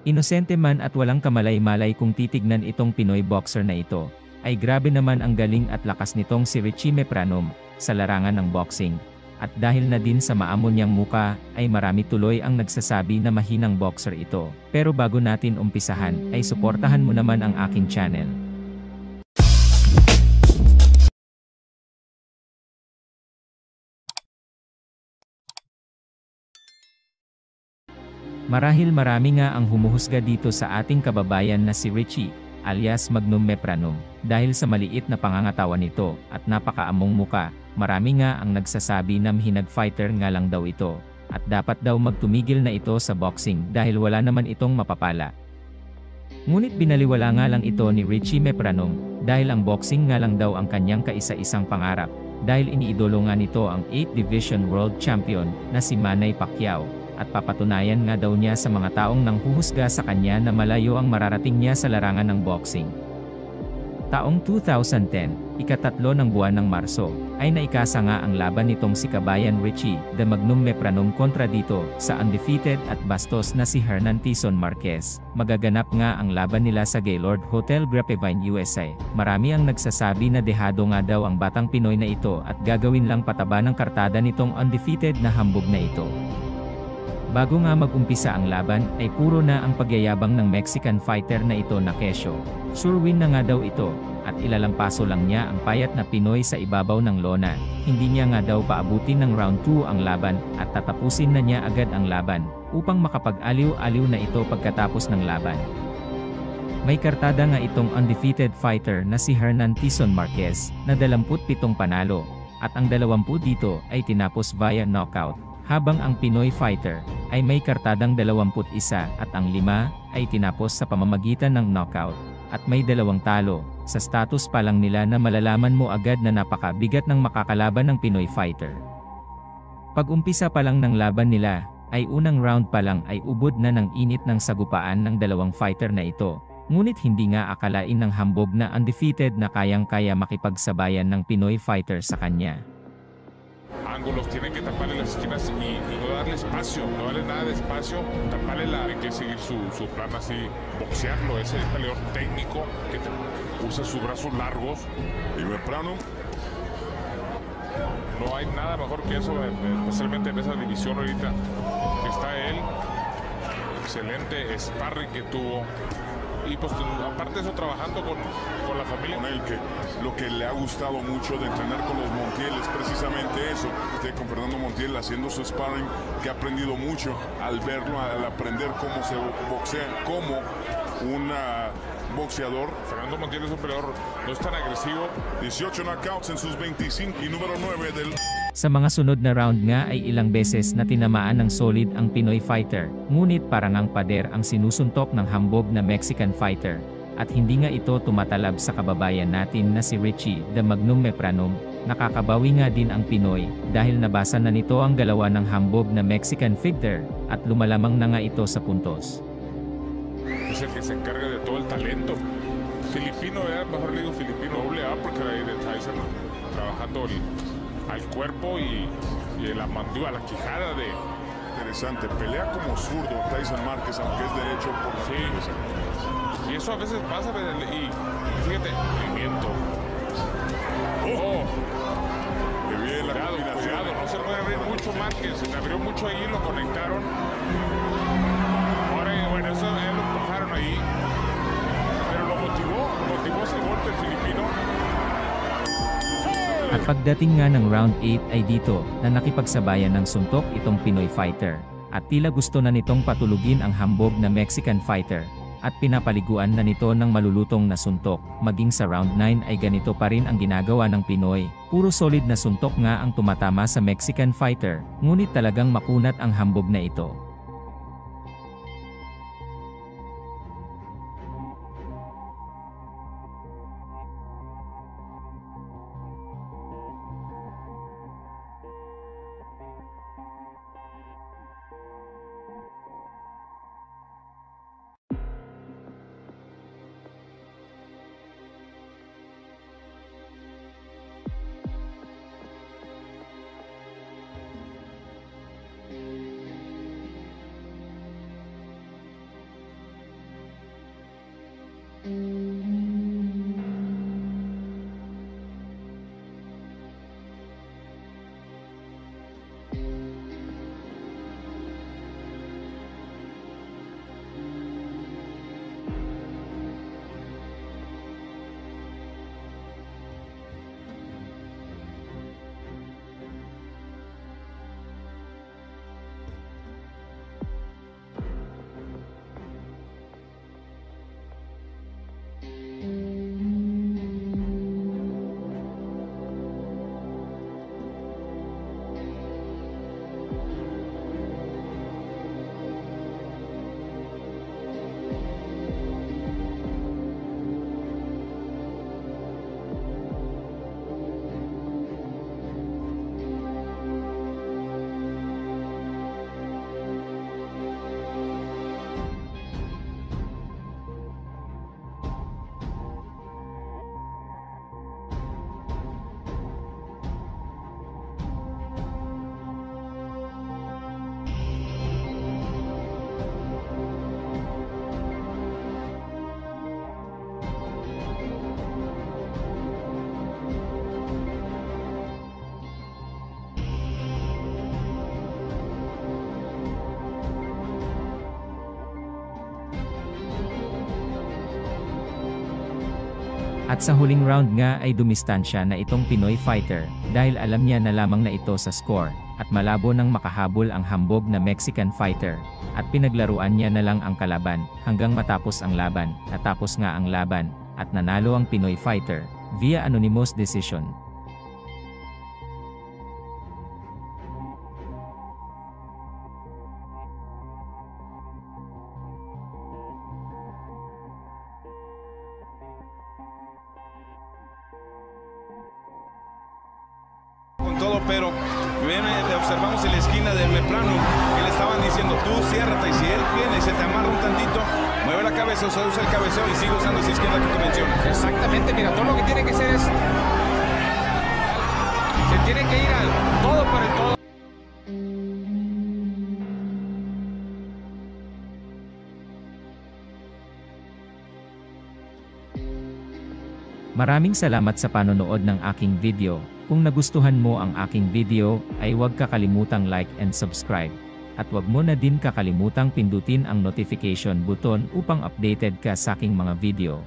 Inosente man at walang kamalay-malay kung titignan itong Pinoy boxer na ito, ay grabe naman ang galing at lakas nitong si Richie Mepranom sa larangan ng boxing. At dahil na din sa maamon niyang muka, ay marami tuloy ang nagsasabi na mahinang boxer ito. Pero bago natin umpisahan, ay suportahan mo naman ang aking channel. Marahil marami nga ang humuhusga dito sa ating kababayan na si Richie, alias Magnum Mepranom, dahil sa maliit na pangangatawan nito at napakaamong muka. Marami nga ang nagsasabi na mahinag fighter nga lang daw ito, at dapat daw magtumigil na ito sa boxing dahil wala naman itong mapapala. Ngunit binaliwala nga lang ito ni Richie Mepranom, dahil ang boxing nga lang daw ang kanyang kaisa-isang pangarap, dahil iniidolo nga nito ang 8th Division World Champion na si Manny Pacquiao. At papatunayan nga daw niya sa mga taong nanghuhusga sa kanya na malayo ang mararating niya sa larangan ng boxing. Taong 2010, ika-3 ng buwan ng Marso, ay naikasa nga ang laban nitong si Kabayan Richie The Magnum Mepranom kontra dito sa undefeated at bastos na si Hernan Tison Marquez. Magaganap nga ang laban nila sa Gaylord Hotel Grapevine, USA. Marami ang nagsasabi na dehado nga daw ang batang Pinoy na ito at gagawin lang pataba ng kartada nitong undefeated na hambog na ito. Bago nga mag-umpisa ang laban, ay puro na ang pagyayabang ng Mexican fighter na ito na kesyo. Sure win na nga daw ito, at ilalampaso lang niya ang payat na Pinoy sa ibabaw ng lona. Hindi niya nga daw paabutin ng round 2 ang laban, at tatapusin na niya agad ang laban, upang makapag-aliw-aliw na ito pagkatapos ng laban. May kartada nga itong undefeated fighter na si Hernan Tison Marquez, na 27 panalo, at ang 20 dito ay tinapos via knockout. Habang ang Pinoy fighter ay may kartadang 21 at ang 5 ay tinapos sa pamamagitan ng knockout, at may 2 talo. Sa status pa lang nila na malalaman mo agad na napakabigat ng makakalaban ng Pinoy fighter. Pag-umpisa pa lang ng laban nila, ay unang round pa lang ay ubod na ng init ng sagupaan ng 2 fighter na ito. Ngunit hindi nga akalain ng hambog na undefeated na kayang-kaya makipagsabayan ng Pinoy fighter sa kanya. Ángulos, tienen que taparle las esquinas y no darle espacio, no darle nada de espacio, taparle hay que seguir su plan así, boxearlo, ese peleador técnico que usa sus brazos largos. Y Meprano, no hay nada mejor que eso, especialmente en esa división ahorita que está él. Excelente sparring que tuvo. Y pues aparte de eso, trabajando con la familia. Con él, que lo que le ha gustado mucho de entrenar con los Montiel es precisamente eso, con Fernando Montiel haciendo su sparring, que ha aprendido mucho al verlo, al aprender cómo se boxea, como un boxeador. Fernando Montiel es un peleador, no es tan agresivo. 18 knockouts en sus 25 y número 9 del... Sa mga sunod na round nga ay ilang beses na tinamaan ng solid ang Pinoy fighter, ngunit parang ang pader ang sinusuntok ng hambog na Mexican fighter. At hindi nga ito tumatalab sa kababayan natin na si Richie The Magnum Mepranom. Nakakabawi nga din ang Pinoy, dahil nabasa na nito ang galawan ng hambog na Mexican fighter, at lumalamang na nga ito sa puntos. Es el que se encarga de todo el talento. Filipino, mejor le digo filipino, doble A, porque ahí de Tyson trabajando al cuerpo y la mandíbula, la quijada de... Interesante, pelea como zurdo Tyson Márquez, aunque es derecho por la sí. Y eso a veces pasa, y fíjate, movimiento. ¡Oh! Qué bien la combinación. Cuidado, no se puede abrir mucho Márquez, se le abrió mucho ahí, lo conectaron. Ahora, bueno, eso lo empujaron ahí, pero lo motivó ese golpe el filipino. At pagdating nga ng round 8 ay dito na nakipagsabayan ng suntok itong Pinoy fighter, at tila gusto na nitong patulugin ang hambog na Mexican fighter, at pinapaliguan na nito ng malulutong na suntok. Maging sa round 9 ay ganito pa rin ang ginagawa ng Pinoy, puro solid na suntok nga ang tumatama sa Mexican fighter, ngunit talagang makunat ang hambog na ito. At sa huling round nga ay dumistansya na itong Pinoy fighter, dahil alam niya na lamang na ito sa score, at malabo nang makahabol ang hambog na Mexican fighter, at pinaglaruan niya na lang ang kalaban, hanggang matapos ang laban. Natapos nga ang laban, at nanalo ang Pinoy fighter, via anonymous decision. Todo, pero observamos en la esquina de Meprano que le estaban diciendo tú ciérrate, y si él viene y se te amarra un tantito, mueve la cabeza, usa el cabeceo y sigue usando esa izquierda que tú mencionas. Exactamente, mira, todo lo que tiene que hacer es se tiene que ir al todo por el todo. Maraming salamat sa panonood ng aking video. Kung nagustuhan mo ang aking video, ay huwag kakalimutang like and subscribe. At huwag mo na din kakalimutang pindutin ang notification button upang updated ka sa aking mga video.